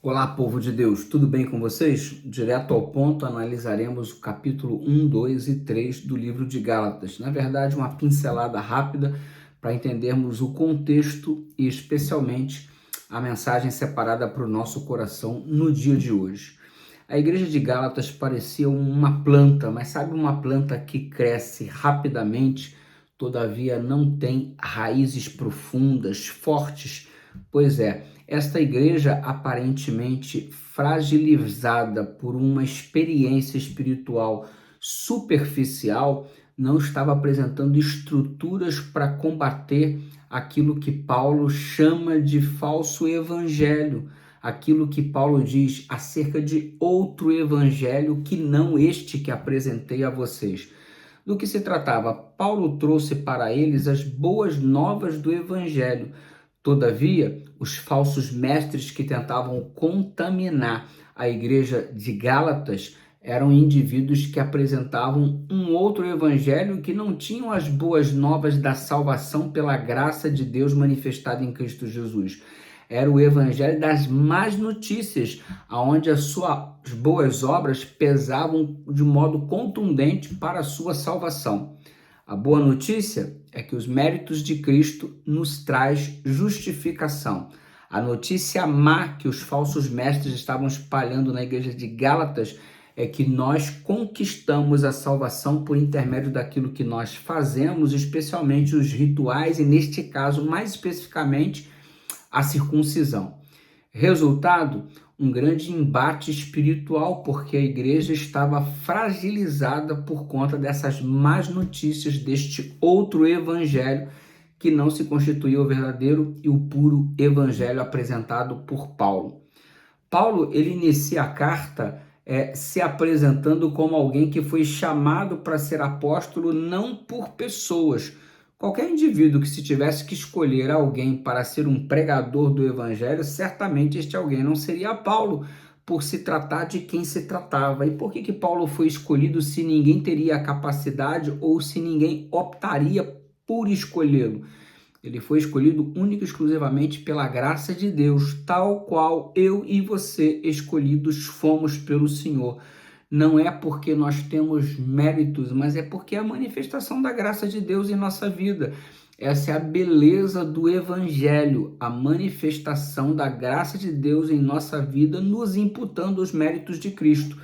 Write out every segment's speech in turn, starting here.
Olá, povo de Deus, tudo bem com vocês? Direto ao ponto, analisaremos o capítulo 1, 2 e 3 do livro de Gálatas. Na verdade, uma pincelada rápida para entendermos o contexto e, especialmente, a mensagem separada para o nosso coração no dia de hoje. A igreja de Gálatas parecia uma planta, mas sabe uma planta que cresce rapidamente, todavia não tem raízes profundas, fortes? Pois é, esta igreja aparentemente fragilizada por uma experiência espiritual superficial não estava apresentando estruturas para combater aquilo que Paulo chama de falso evangelho, aquilo que Paulo diz acerca de outro evangelho que não este que apresentei a vocês. Do que se tratava? Paulo trouxe para eles as boas novas do evangelho. Todavia, os falsos mestres que tentavam contaminar a igreja de Gálatas eram indivíduos que apresentavam um outro evangelho que não tinham as boas novas da salvação pela graça de Deus manifestada em Cristo Jesus. Era o evangelho das más notícias, onde as suas boas obras pesavam de modo contundente para a sua salvação. A boa notícia é que os méritos de Cristo nos traz justificação. A notícia má que os falsos mestres estavam espalhando na igreja de Gálatas é que nós conquistamos a salvação por intermédio daquilo que nós fazemos, especialmente os rituais e, neste caso, mais especificamente, a circuncisão. Resultado, um grande embate espiritual, porque a igreja estava fragilizada por conta dessas más notícias deste outro evangelho que não se constituía o verdadeiro e o puro evangelho apresentado por Paulo. Paulo, ele inicia a carta se apresentando como alguém que foi chamado para ser apóstolo não por pessoas. Qualquer indivíduo que se tivesse que escolher alguém para ser um pregador do evangelho, certamente este alguém não seria Paulo, por se tratar de quem se tratava. E por que Paulo foi escolhido se ninguém teria a capacidade ou se ninguém optaria por escolhê-lo? Ele foi escolhido única e exclusivamente pela graça de Deus, tal qual eu e você escolhidos fomos pelo Senhor. Não é porque nós temos méritos, mas é porque é a manifestação da graça de Deus em nossa vida. Essa é a beleza do Evangelho, a manifestação da graça de Deus em nossa vida, nos imputando os méritos de Cristo.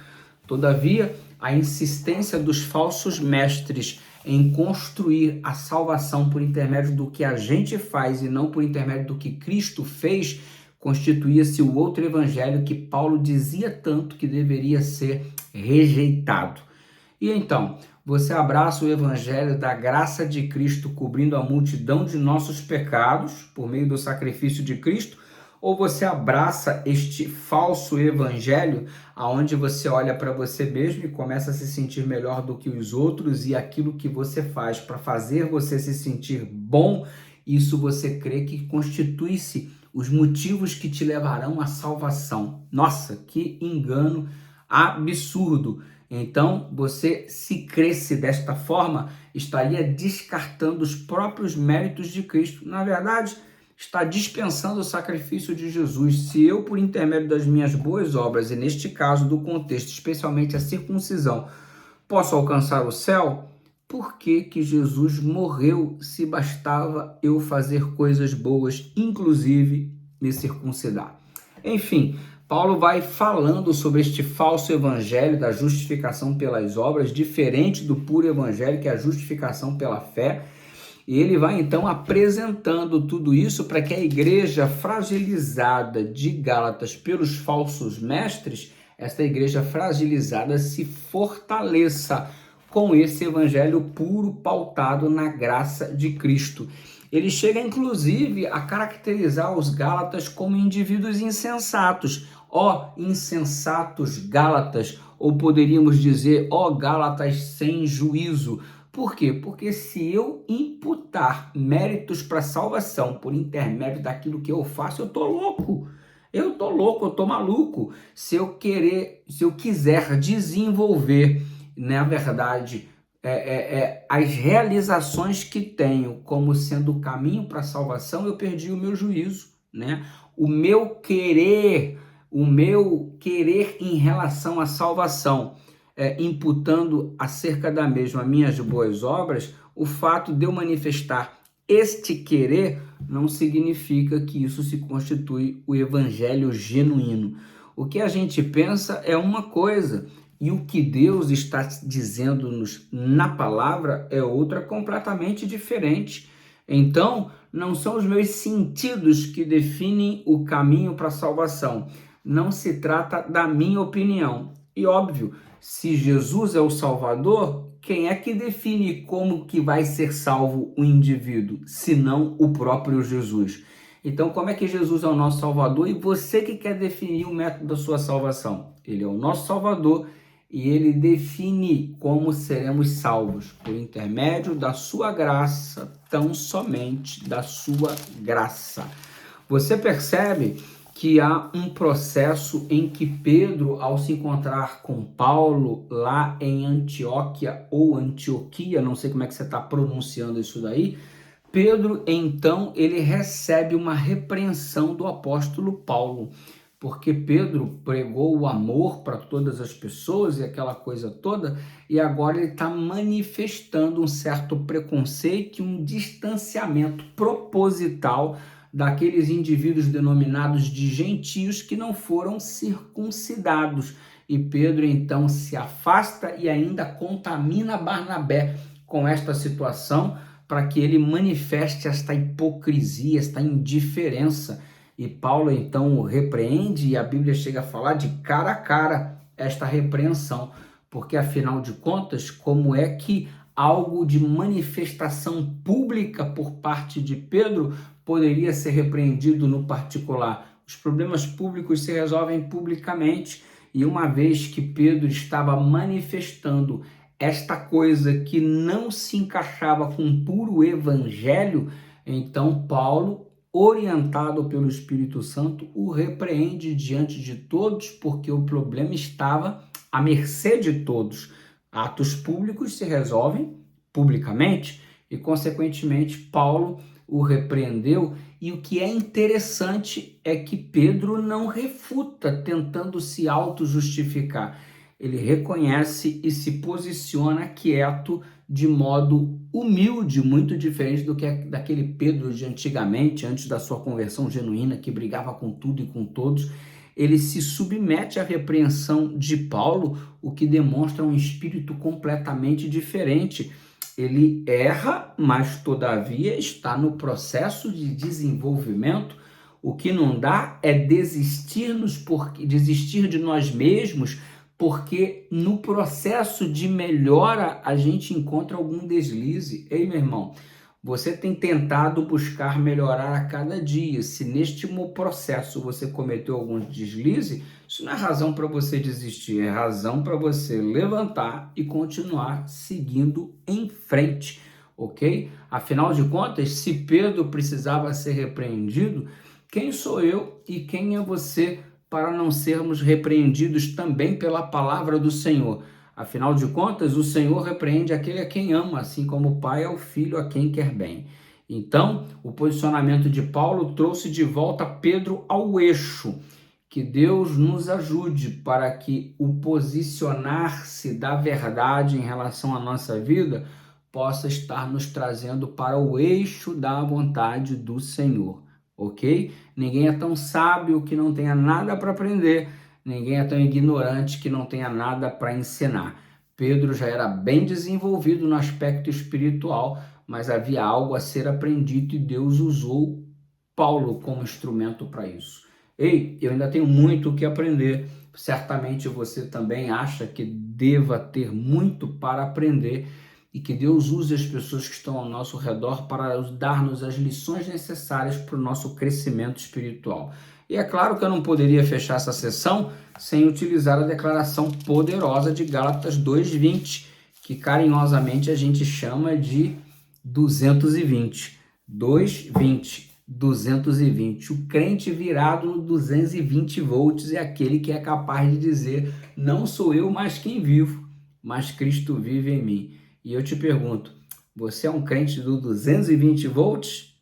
Todavia, a insistência dos falsos mestres em construir a salvação por intermédio do que a gente faz e não por intermédio do que Cristo fez, constituía-se o outro evangelho que Paulo dizia tanto que deveria ser rejeitado. E então, você abraça o evangelho da graça de Cristo cobrindo a multidão de nossos pecados por meio do sacrifício de Cristo, ou você abraça este falso evangelho aonde você olha para você mesmo e começa a se sentir melhor do que os outros e aquilo que você faz para fazer você se sentir bom, isso você crê que constitui-se os motivos que te levarão à salvação. Nossa, que engano absurdo! Então, você, se cresce desta forma, estaria descartando os próprios méritos de Cristo. Na verdade, está dispensando o sacrifício de Jesus. Se eu, por intermédio das minhas boas obras, e neste caso do contexto, especialmente a circuncisão, posso alcançar o céu, por que Jesus morreu se bastava eu fazer coisas boas, inclusive me circuncidar? Enfim, Paulo vai falando sobre este falso evangelho da justificação pelas obras, diferente do puro evangelho, que é a justificação pela fé. E ele vai então apresentando tudo isso para que a igreja fragilizada de Gálatas pelos falsos mestres, esta igreja fragilizada se fortaleça com esse evangelho puro pautado na graça de Cristo. Ele chega inclusive a caracterizar os Gálatas como indivíduos insensatos. Ó insensatos Gálatas, ou poderíamos dizer, ó Gálatas sem juízo. Por quê? Porque se eu imputar méritos para salvação por intermédio daquilo que eu faço, eu tô louco. Eu tô maluco. Se eu quiser desenvolver, na verdade, as realizações que tenho como sendo o caminho para a salvação, eu perdi o meu juízo, né? O meu querer, o meu querer em relação à salvação, imputando acerca da mesma minhas boas obras, o fato de eu manifestar este querer não significa que isso se constitui o evangelho genuíno. O que a gente pensa é uma coisa, e o que Deus está dizendo-nos na palavra é outra completamente diferente. Então, não são os meus sentidos que definem o caminho para a salvação. Não se trata da minha opinião. E óbvio, se Jesus é o Salvador, quem é que define como que vai ser salvo o indivíduo, se não o próprio Jesus? Então, como é que Jesus é o nosso Salvador e você que quer definir o método da sua salvação? Ele é o nosso Salvador e ele define como seremos salvos, por intermédio da sua graça, tão somente da sua graça. Você percebe que há um processo em que Pedro, ao se encontrar com Paulo lá em Antioquia ou Antioquia, não sei como é que você está pronunciando isso daí, Pedro, então, ele recebe uma repreensão do apóstolo Paulo, porque Pedro pregou o amor para todas as pessoas e aquela coisa toda, e agora ele está manifestando um certo preconceito e um distanciamento proposital daqueles indivíduos denominados de gentios que não foram circuncidados. E Pedro, então, se afasta e ainda contamina Barnabé com esta situação, para que ele manifeste esta hipocrisia, esta indiferença. E Paulo então o repreende e a Bíblia chega a falar de cara a cara esta repreensão, porque afinal de contas, como é que algo de manifestação pública por parte de Pedro poderia ser repreendido no particular? Os problemas públicos se resolvem publicamente, e uma vez que Pedro estava manifestando esta coisa que não se encaixava com o puro evangelho, então Paulo, orientado pelo Espírito Santo, o repreende diante de todos, porque o problema estava à mercê de todos. Atos públicos se resolvem publicamente e, consequentemente, Paulo o repreendeu. E o que é interessante é que Pedro não refuta, tentando se auto-justificar. Ele reconhece e se posiciona quieto, de modo humilde, muito diferente do que daquele Pedro de antigamente, antes da sua conversão genuína, que brigava com tudo e com todos. Ele se submete à repreensão de Paulo, o que demonstra um espírito completamente diferente. Ele erra, mas todavia está no processo de desenvolvimento. O que não dá é desistir de nós mesmos, porque no processo de melhora a gente encontra algum deslize. Ei, meu irmão, você tem tentado buscar melhorar a cada dia. Se neste processo você cometeu algum deslize, isso não é razão para você desistir, é razão para você levantar e continuar seguindo em frente, ok? Afinal de contas, se Pedro precisava ser repreendido, quem sou eu e quem é você para não sermos repreendidos também pela palavra do Senhor? Afinal de contas, o Senhor repreende aquele a quem ama, assim como o pai ao filho a quem quer bem. Então, o posicionamento de Paulo trouxe de volta Pedro ao eixo. Que Deus nos ajude para que o posicionar-se da verdade em relação à nossa vida possa estar nos trazendo para o eixo da vontade do Senhor, ok? Ninguém é tão sábio que não tenha nada para aprender, ninguém é tão ignorante que não tenha nada para ensinar. Pedro já era bem desenvolvido no aspecto espiritual, mas havia algo a ser aprendido e Deus usou Paulo como instrumento para isso. Ei, eu ainda tenho muito o que aprender. Certamente você também acha que deva ter muito para aprender e que Deus use as pessoas que estão ao nosso redor para dar-nos as lições necessárias para o nosso crescimento espiritual. E é claro que eu não poderia fechar essa sessão sem utilizar a declaração poderosa de Gálatas 2:20, que carinhosamente a gente chama de 220. 2:20. 220. O crente virado no 220 volts é aquele que é capaz de dizer: não sou eu mais quem vivo, mas Cristo vive em mim. E eu te pergunto, você é um crente do 220 volts?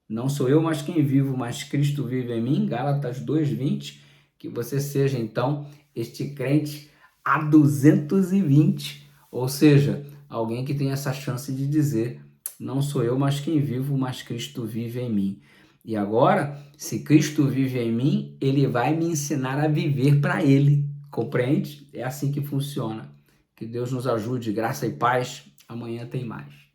Não sou eu mais quem vivo, mas Cristo vive em mim, Gálatas 2:20. Que você seja, então, este crente a 220, ou seja, alguém que tem essa chance de dizer: não sou eu, mas quem vivo, mas Cristo vive em mim. E agora, se Cristo vive em mim, ele vai me ensinar a viver para ele. Compreende? É assim que funciona. Que Deus nos ajude, graça e paz. Amanhã tem mais.